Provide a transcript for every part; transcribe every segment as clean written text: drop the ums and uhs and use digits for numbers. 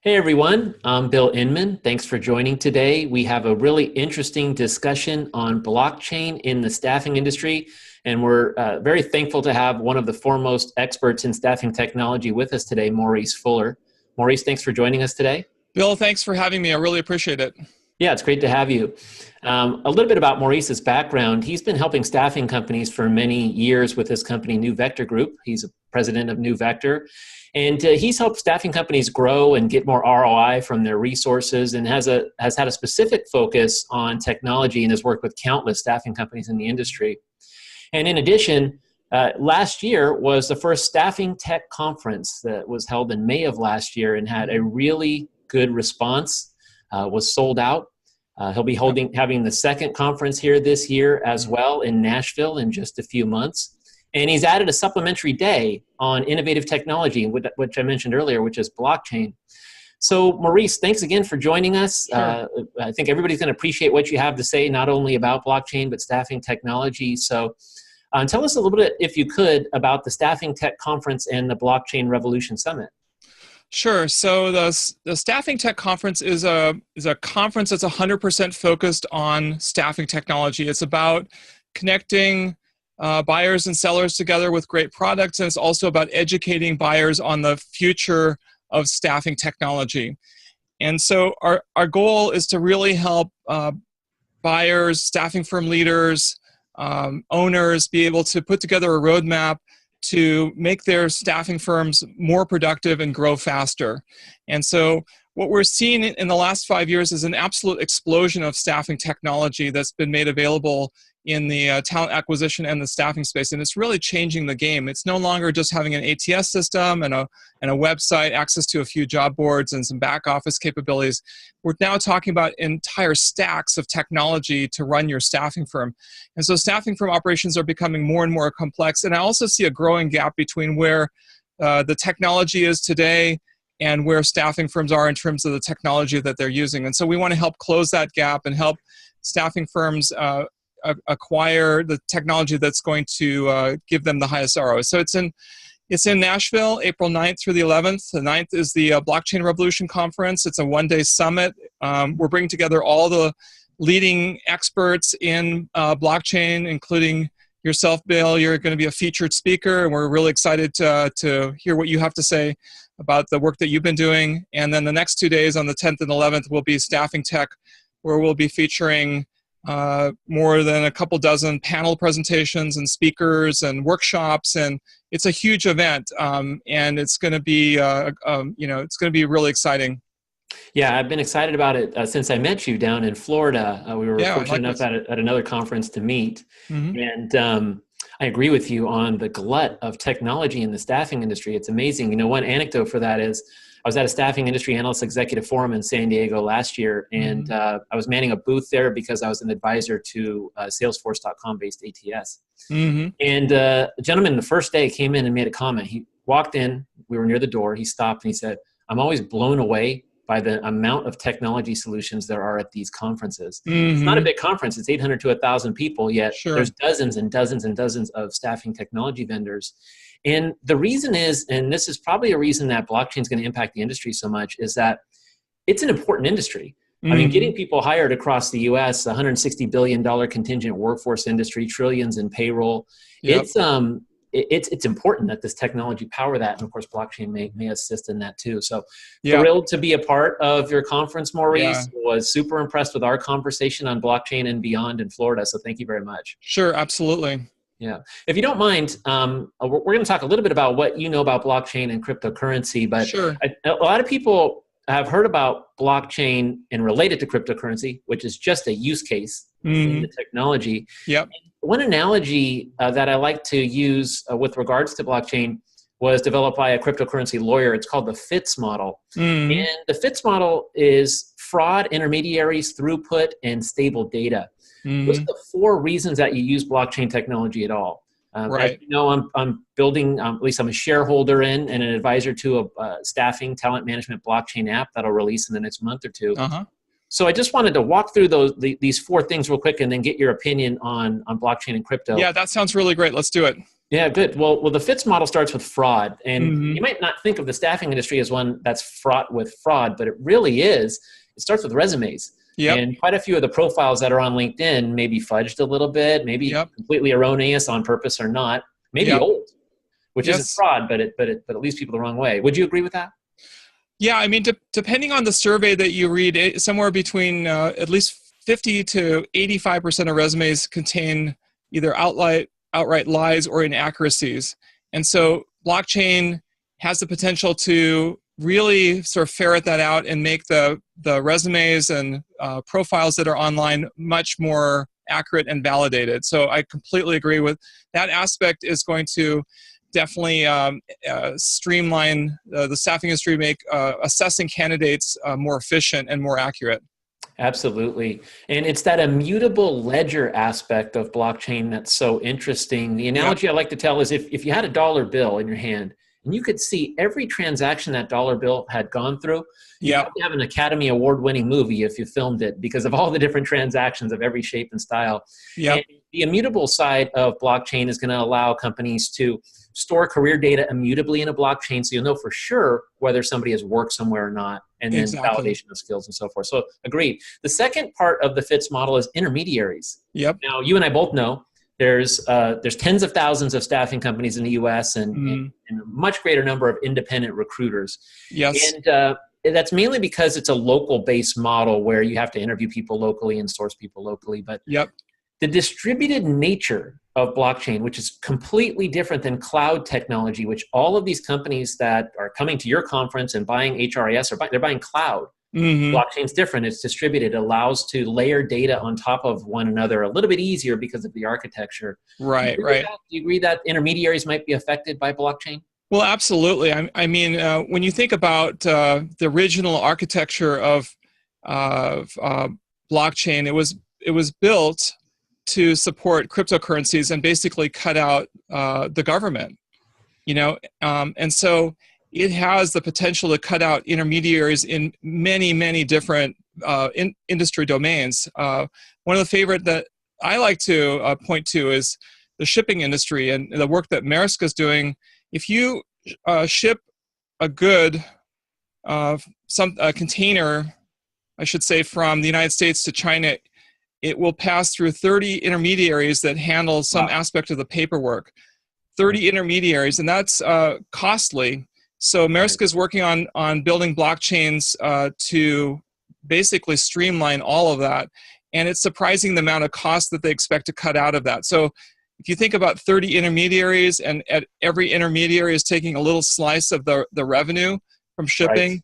Hey everyone, I'm Bill Inman. Thanks for joining today. We have a really interesting discussion on blockchain in the staffing industry, and we're very thankful to have one of the foremost experts in staffing technology with us today, Maurice Fuller. Maurice, thanks for joining us today. Bill, thanks for having me. I really appreciate it. Yeah, it's great to have you. A little bit about Maurice's background. He's been helping staffing companies for many years with his company, New Vector Group. He's a president of New Vector. And he's helped staffing companies grow and get more ROI from their resources, and has had a specific focus on technology and has worked with countless staffing companies in the industry. And in addition, last year was the first StaffingTec Conference that was held in May of last year and had a really good response, was sold out. He'll be having the second conference here this year as well in Nashville in just a few months. And he's added a supplementary day on innovative technology, which I mentioned earlier, which is blockchain. So Maurice, thanks again for joining us. Sure. I think everybody's going to appreciate what you have to say, not only about blockchain, but staffing technology. So tell us a little bit, if you could, about the StaffingTec Conference and the Blockchain Revolution Summit. Sure. So the StaffingTec Conference is a conference that's 100% focused on staffing technology. It's about connecting buyers and sellers together with great products, and it's also about educating buyers on the future of staffing technology. And so our goal is to really help buyers, staffing firm leaders, owners be able to put together a roadmap to make their staffing firms more productive and grow faster. And so what we're seeing in the last 5 years is an absolute explosion of staffing technology that's been made available in the talent acquisition and the staffing space, and it's really changing the game. It's no longer just having an ATS system and a website, access to a few job boards and some back office capabilities. We're now talking about entire stacks of technology to run your staffing firm. And so staffing firm operations are becoming more and more complex, and I also see a growing gap between where the technology is today and where staffing firms are in terms of the technology that they're using. And so we want to help close that gap and help staffing firms acquire the technology that's going to give them the highest ROI. So it's in Nashville, April 9th through the 11th. The 9th is the Blockchain Revolution Conference. It's a one-day summit. We're bringing together all the leading experts in blockchain, including yourself, Bill. You're going to be a featured speaker, and we're really excited to hear what you have to say about the work that you've been doing. And then the next 2 days, on the 10th and 11th, will be StaffingTec, where we'll be featuring more than a couple dozen panel presentations and speakers and workshops, and it's a huge event, and it's going to be, it's going to be really exciing. Yeah, I've been excited about it since I met you down in Florida. We were fortunate enough at another conference to meet, and I agree with you on the glut of technology in the staffing industry. It's amazing. You know, one anecdote for that is I was at a staffing industry analyst executive forum in San Diego last year, and I was manning a booth there because I was an advisor to Salesforce.com based ATS. And a gentleman the first day came in and made a comment. He walked in, we were near the door, he stopped and he said, "I'm always blown away by the amount of technology solutions there are at these conferences." It's not a big conference, it's 800 to 1,000 people, yet there's dozens and dozens and dozens of staffing technology vendors. And the reason is, and this is probably a reason that blockchain is going to impact the industry so much, is that it's an important industry. I mean, getting people hired across the US, $160 billion contingent workforce industry, trillions in payroll. It's important that this technology power that, and of course, blockchain may assist in that too. So thrilled to be a part of your conference, Maurice. Was super impressed with our conversation on blockchain and beyond in Florida. So thank you very much. Sure, absolutely. Yeah. If you don't mind, we're going to talk a little bit about what you know about blockchain and cryptocurrency, but a lot of people have heard about blockchain and related to cryptocurrency, which is just a use case in the technology. One analogy that I like to use with regards to blockchain was developed by a cryptocurrency lawyer. It's called the FITS model. And the FITS model is fraud, intermediaries, throughput, and stable data. Those are the 4 reasons that you use blockchain technology at all. As you know, I'm building, at least I'm a shareholder in and an advisor to a staffing talent management blockchain app that'll release in the next month or two. So I just wanted to walk through these 4 things real quick and then get your opinion on blockchain and crypto. Yeah, that sounds really great. Let's do it. Yeah, good. Well, the FITS model starts with fraud, and Mm-hmm. you might not think of the staffing industry as one that's fraught with fraud, but it really is. It starts with resumes, Yep. and quite a few of the profiles that are on LinkedIn may be fudged a little bit, maybe Yep. completely erroneous on purpose or not, maybe Yep. old, which isn't Yes. fraud, but it leads people the wrong way. Would you agree with that? Yeah, I mean, depending on the survey that you read, somewhere between at least 50 to 85% of resumes contain either outright lies or inaccuracies. And so blockchain has the potential to really sort of ferret that out and make the resumes and profiles that are online much more accurate and validated. So I completely agree with that aspect. Is going to definitely streamline the staffing industry, make assessing candidates more efficient and more accurate. Absolutely. And it's that immutable ledger aspect of blockchain that's so interesting. The Yep. analogy I like to tell is if you had a dollar bill in your hand and you could see every transaction that dollar bill had gone through, you'd Yep. probably have an Academy Award winning movie if you filmed it because of all the different transactions of every shape and style. Yep. And the immutable side of blockchain is going to allow companies to store career data immutably in a blockchain so you'll know for sure whether somebody has worked somewhere or not, and then Exactly. validation of skills and so forth. So agreed. The second part of the FITS model is intermediaries. Yep. Now, you and I both know there's tens of thousands of staffing companies in the US and a much greater number of independent recruiters. Yes. And that's mainly because it's a local-based model where you have to interview people locally and source people locally. But Yep. the distributed nature of blockchain, which is completely different than cloud technology, which all of these companies that are coming to your conference and buying HRIS, they're buying cloud. Mm-hmm. Blockchain's different. It's distributed. It allows to layer data on top of one another a little bit easier because of the architecture. Right. Do Right. you agree that intermediaries might be affected by blockchain? Well, absolutely. I mean, when you think about the original architecture of blockchain, it was built to support cryptocurrencies and basically cut out the government. And so it has the potential to cut out intermediaries in many, many different industry domains. One of the favorite that I like to point to is the shipping industry and the work that Maersk is doing. If you ship a good, a container, I should say, from the United States to China, it will pass through 30 intermediaries that handle some aspect of the paperwork. 30 intermediaries, and that's costly. So Maersk is working on building blockchains to basically streamline all of that. And it's surprising the amount of cost that they expect to cut out of that. So if you think about 30 intermediaries and every intermediary is taking a little slice of the revenue from shipping,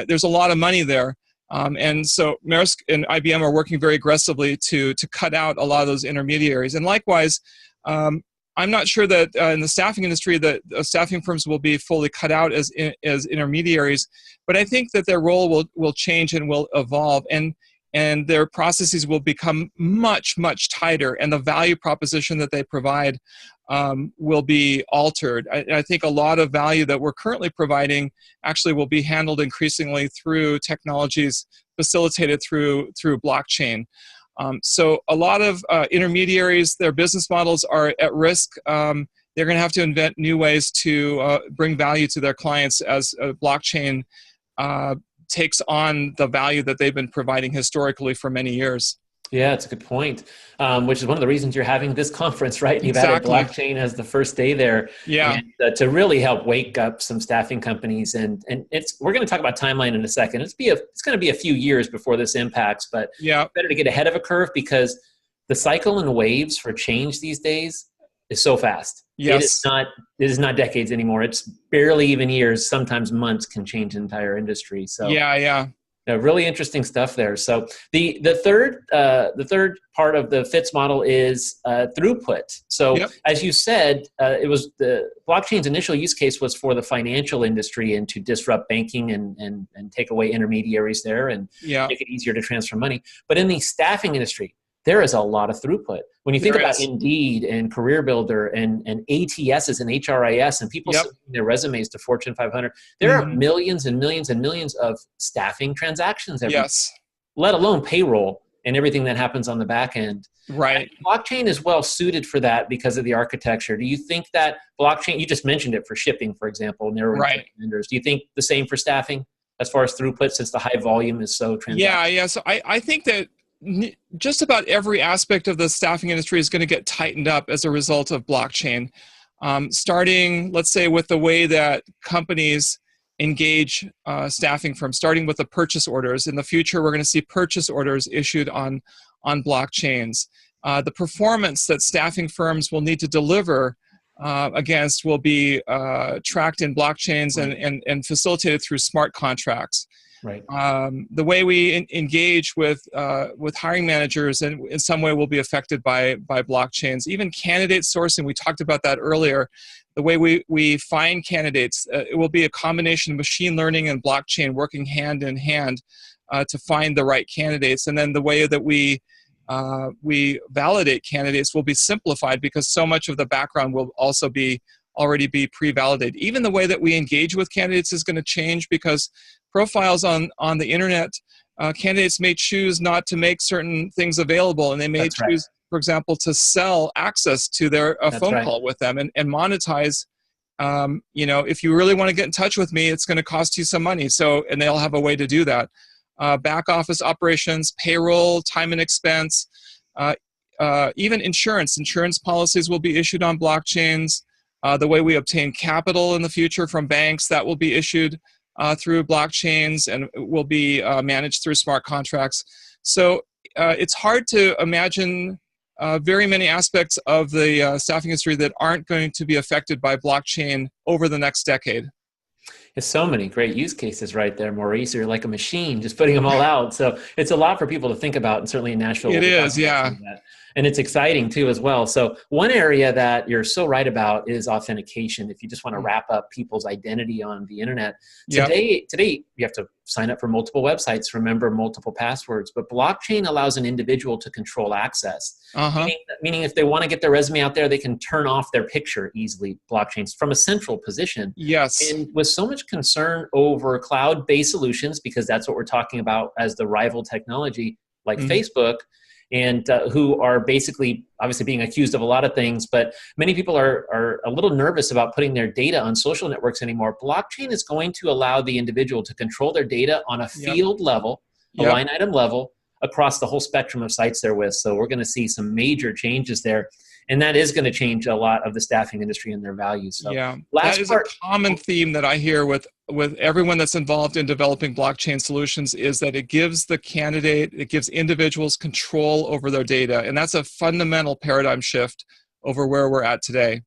there's a lot of money there. And so Maersk and IBM are working very aggressively to cut out a lot of those intermediaries. And likewise, I'm not sure that in the staffing industry that staffing firms will be fully cut out as intermediaries, but I think that their role will change and will evolve, and their processes will become much, much tighter, and the value proposition that they provide will be altered. I think a lot of value that we're currently providing actually will be handled increasingly through technologies facilitated through blockchain. So a lot of intermediaries, their business models are at risk. They're going to have to invent new ways to bring value to their clients as blockchain takes on the value that they've been providing historically for many years. Yeah, it's a good point, which is one of the reasons you're having this conference, right? You've added blockchain as the first day there, yeah, and to really help wake up some staffing companies. And we're going to talk about timeline in a second. It's going to be a few years before this impacts, but yeah, better to get ahead of a curve because the cycle and waves for change these days is so fast. Yes, it is not decades anymore. It's barely even years. Sometimes months can change an entire industry. So yeah. Really interesting stuff there. So the third part of the FITS model is throughput. So as you said, it was the blockchain's initial use case was for the financial industry and to disrupt banking and take away intermediaries there and make it easier to transfer money. But in the staffing industry, there is a lot of throughput. When you think about Indeed and Career Builder and ATSs and HRIS and people submitting their resumes to Fortune 500, there are millions and millions and millions of staffing transactions every day, let alone payroll and everything that happens on the back end. Right. Blockchain is well suited for that because of the architecture. Do you think that blockchain, you just mentioned it for shipping, for example, narrowing vendors. Do you think the same for staffing as far as throughput, since the high volume is so transactional? Yeah. So I think that just about every aspect of the staffing industry is going to get tightened up as a result of blockchain. Starting, let's say, with the way that companies engage staffing firms, starting with the purchase orders. In the future, we're going to see purchase orders issued on blockchains. The performance that staffing firms will need to deliver against will be tracked in blockchains and facilitated through smart contracts. Right. The way we engage with hiring managers in some way will be affected by blockchains. Even candidate sourcing, we talked about that earlier. The way we find candidates, it will be a combination of machine learning and blockchain working hand in hand to find the right candidates. And then the way that we validate candidates will be simplified because so much of the background will also already be pre-validated. Even the way that we engage with candidates is going to change because profiles on the internet, candidates may choose not to make certain things available, and they may choose, for example, to sell access to their phone call with them and monetize. If you really want to get in touch with me, it's going to cost you some money. And they'll have a way to do that. Back office operations, payroll, time and expense, even insurance policies will be issued on blockchains. The way we obtain capital in the future from banks, that will be issued through blockchains and will be managed through smart contracts. So it's hard to imagine very many aspects of the staffing industry that aren't going to be affected by blockchain over the next decade. There's so many great use cases right there, Maurice. You're like a machine, just putting them all out. So it's a lot for people to think about, and certainly in Nashville. It is, yeah. And it's exciting too as well. So one area that you're so right about is authentication. If you just want to wrap up people's identity on the internet. Today you have to sign up for multiple websites, remember multiple passwords, but blockchain allows an individual to control access. Meaning if they want to get their resume out there, they can turn off their picture easily, blockchains, from a central position. Yes. And with so much concern over cloud-based solutions, because that's what we're talking about as the rival technology, like Facebook, and who are basically obviously being accused of a lot of things, but many people are a little nervous about putting their data on social networks anymore. Blockchain is going to allow the individual to control their data on a field level, a line item level, across the whole spectrum of sites they're with. So we're going to see some major changes there. And that is going to change a lot of the staffing industry and their values. So that is a common theme that I hear with everyone that's involved in developing blockchain solutions, is that it gives the candidate, it gives individuals control over their data. And that's a fundamental paradigm shift over where we're at today.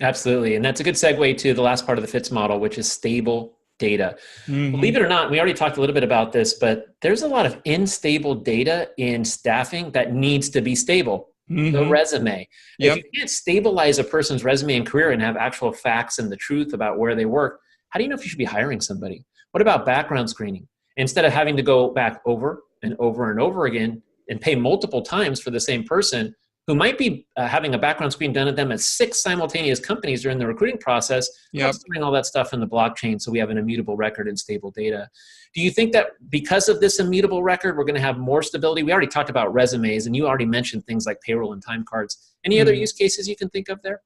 Absolutely. And that's a good segue to the last part of the FITS model, which is stable data. Believe it or not, we already talked a little bit about this, but there's a lot of unstable data in staffing that needs to be stable. The resume. If you can't stabilize a person's resume and career and have actual facts and the truth about where they work, how do you know if you should be hiring somebody? What about background screening? Instead of having to go back over and over and over again and pay multiple times for the same person who might be having a background screen done at them at 6 simultaneous companies during the recruiting process, let's doing all that stuff in the blockchain so we have an immutable record and stable data. Do you think that because of this immutable record, we're going to have more stability? We already talked about resumes, and you already mentioned things like payroll and time cards. Any other use cases you can think of there?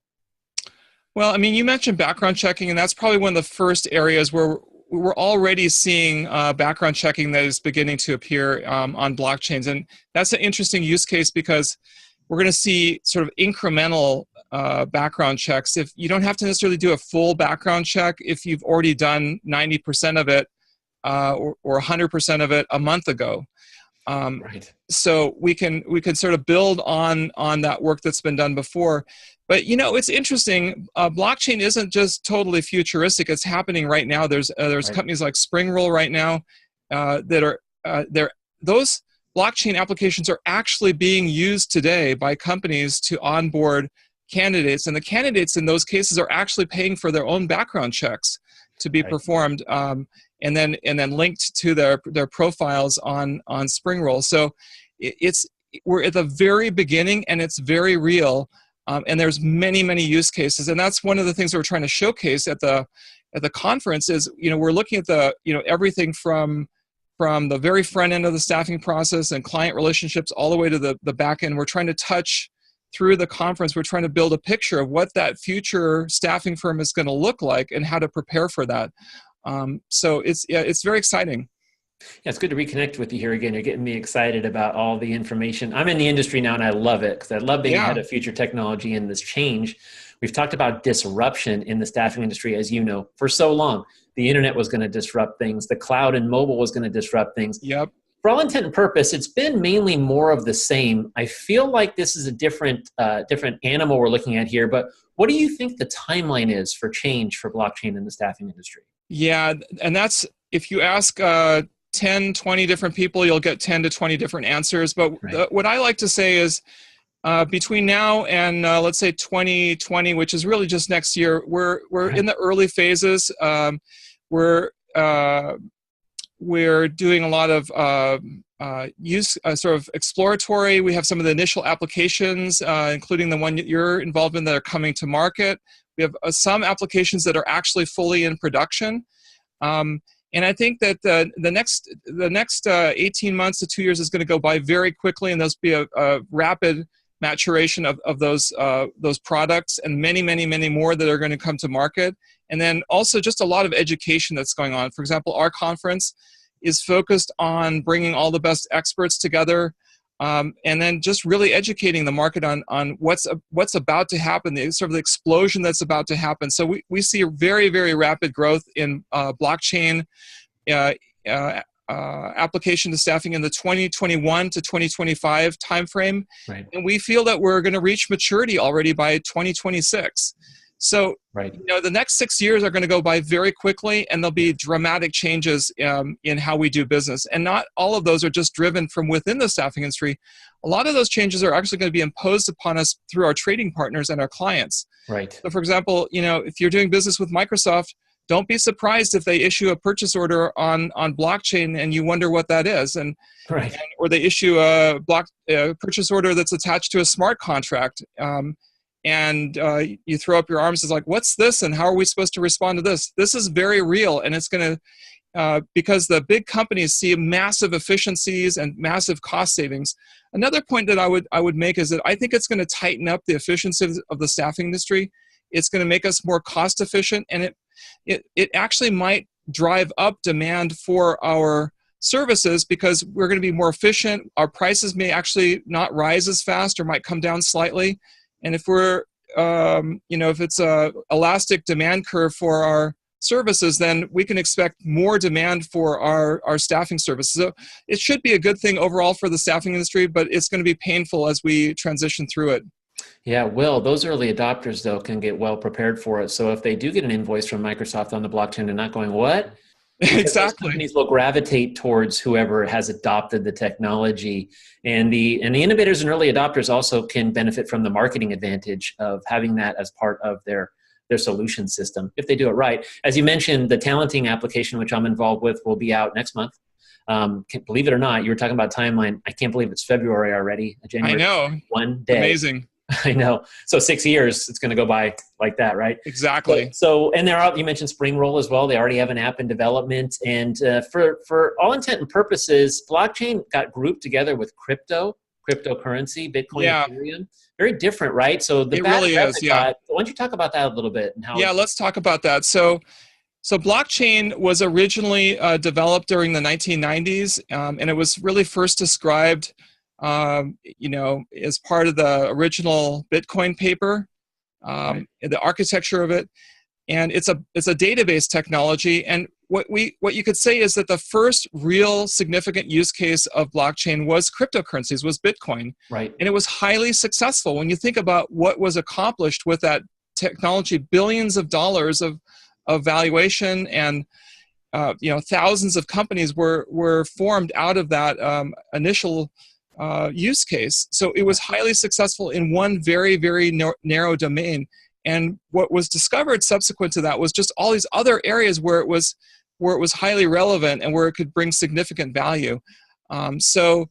Well, I mean, you mentioned background checking, and that's probably one of the first areas where we're already seeing background checking that is beginning to appear on blockchains. And that's an interesting use case because we're going to see sort of incremental background checks. If you don't have to necessarily do a full background check if you've already done 90% of it or 100% of it a month ago. So we can sort of build on that work that's been done before. But it's interesting. Blockchain isn't just totally futuristic. It's happening right now. There's companies like SpringRoll right now that are those blockchain applications are actually being used today by companies to onboard candidates, and the candidates in those cases are actually paying for their own background checks to be performed, and then linked to their profiles on SpringRoll. So we're at the very beginning, and it's very real, and there's many use cases, and that's one of the things that we're trying to showcase at the conference is we're looking at everything from from the very front end of the staffing process and client relationships all the way to the back end. We're trying to touch through the conference. We're trying to build a picture of what that future staffing firm is going to look like and how to prepare for that. So it's very exciting. Yeah, it's good to reconnect with you here again. You're getting me excited about all the information. I'm in the industry now and I love it because I love being ahead of future technology and this change. We've talked about disruption in the staffing industry, as you know, for so long. The internet was going to disrupt things. The cloud and mobile was going to disrupt things. Yep. For all intent and purpose, it's been mainly more of the same. I feel like this is a different animal we're looking at here, but what do you think the timeline is for change for blockchain in the staffing industry? Yeah, and that's, if you ask 10, 20 different people, you'll get 10 to 20 different answers. But what I like to say is between now and let's say 2020, which is really just next year, we're in the early phases. We're doing a lot of sort of exploratory. We have some of the initial applications, including the one that you're involved in, that are coming to market. We have some applications that are actually fully in production. And I think that the next 18 months to 2 years is going to go by very quickly, and there's be a rapid maturation of those products, and many, many, many more that are going to come to market. And then also just a lot of education that's going on. For example, our conference is focused on bringing all the best experts together, and then just really educating the market on what's about to happen, the sort of the explosion that's about to happen. So we see a very, very rapid growth in blockchain application to staffing in the 2021 to 2025 timeframe. Right. And we feel that we're going to reach maturity already by 2026. So, the next 6 years are going to go by very quickly, and there'll be dramatic changes in how we do business. And not all of those are just driven from within the staffing industry. A lot of those changes are actually going to be imposed upon us through our trading partners and our clients. Right. So, for example, if you're doing business with Microsoft, don't be surprised if they issue a purchase order on blockchain and you wonder what that is, or they issue a purchase order that's attached to a smart contract. And you throw up your arms. It's like, what's this, and how are we supposed to respond to this? This is very real, and it's going to, because the big companies see massive efficiencies and massive cost savings. Another point that I would make is that I think it's going to tighten up the efficiency of the staffing industry. It's going to make us more cost efficient, and it actually might drive up demand for our services because we're going to be more efficient. Our prices may actually not rise as fast or might come down slightly. And if we're, if it's a elastic demand curve for our services, then we can expect more demand for our staffing services. So it should be a good thing overall for the staffing industry, but it's going to be painful as we transition through it. Yeah, Will, those early adopters, though, can get well prepared for it. So if they do get an invoice from Microsoft on the blockchain, they're not going, what? Exactly. Companies will gravitate towards whoever has adopted the technology, and the innovators and early adopters also can benefit from the marketing advantage of having that as part of their solution system if they do it right. As you mentioned, the talenting application, which I'm involved with, will be out next month. Believe it or not, you were talking about timeline. I can't believe it's February already. January. I know. One day. Amazing. I know. So 6 years, it's going to go by like that, right? Exactly. So and they're out. You mentioned Spring Roll as well. They already have an app in development, and for all intent and purposes, blockchain got grouped together with cryptocurrency, Bitcoin, Ethereum. Very different, right? So it really is. Yeah. Why don't you talk about that a little bit and how? Yeah, let's talk about that. So blockchain was originally developed during the 1990s, and it was really first described as part of the original Bitcoin paper, the architecture of it, and it's a database technology. And what you could say is that the first real significant use case of blockchain was cryptocurrencies, was Bitcoin, right? And it was highly successful. When you think about what was accomplished with that technology, billions of dollars of valuation, and thousands of companies were formed out of that initial use case. So it was highly successful in one very, very narrow domain. And what was discovered subsequent to that was just all these other areas where it was highly relevant and where it could bring significant value. So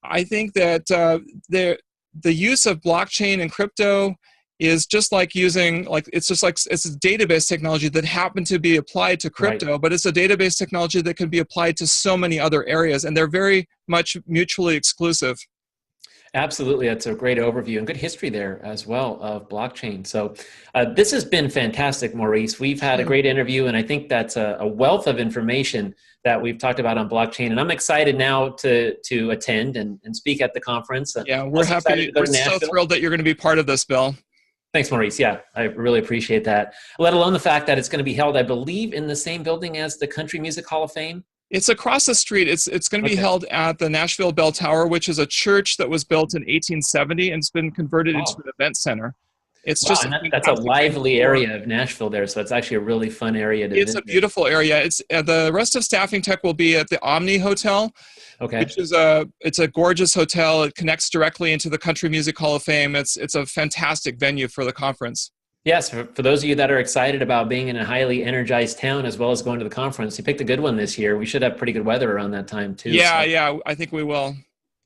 I think that the use of blockchain and crypto is just like using, like, it's just like, it's a database technology that happened to be applied to crypto, but it's a database technology that can be applied to so many other areas, and they're very much mutually exclusive. Absolutely. That's a great overview and good history there as well of blockchain. So this has been fantastic, Maurice. We've had a great interview, and I think that's a wealth of information that we've talked about on blockchain. And I'm excited now to attend and speak at the conference. Yeah, we're happy. We're so thrilled that you're going to be part of this, Bill. Thanks, Maurice. Yeah, I really appreciate that. Let alone the fact that it's going to be held, I believe, in the same building as the Country Music Hall of Fame. It's across the street. It's going to be held at the Nashville Bell Tower, which is a church that was built in 1870 and it's been converted into an event center. It's just that's a lively area of Nashville there, so it's actually a really fun area to visit. It's a beautiful area. It's the rest of StaffingTec will be at the Omni Hotel, which is it's a gorgeous hotel. It connects directly into the Country Music Hall of Fame. It's a fantastic venue for the conference. Yes, for those of you that are excited about being in a highly energized town as well as going to the conference, you picked a good one this year. We should have pretty good weather around that time too. Yeah, I think we will.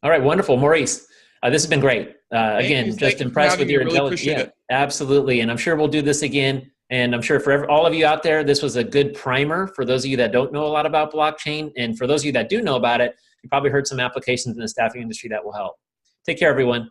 All right, wonderful. Maurice, this has been great. Again, just impressed with your intelligence. Yeah, absolutely. And I'm sure we'll do this again. And I'm sure for all of you out there, this was a good primer for those of you that don't know a lot about blockchain. And for those of you that do know about it, you probably heard some applications in the staffing industry that will help. Take care, everyone.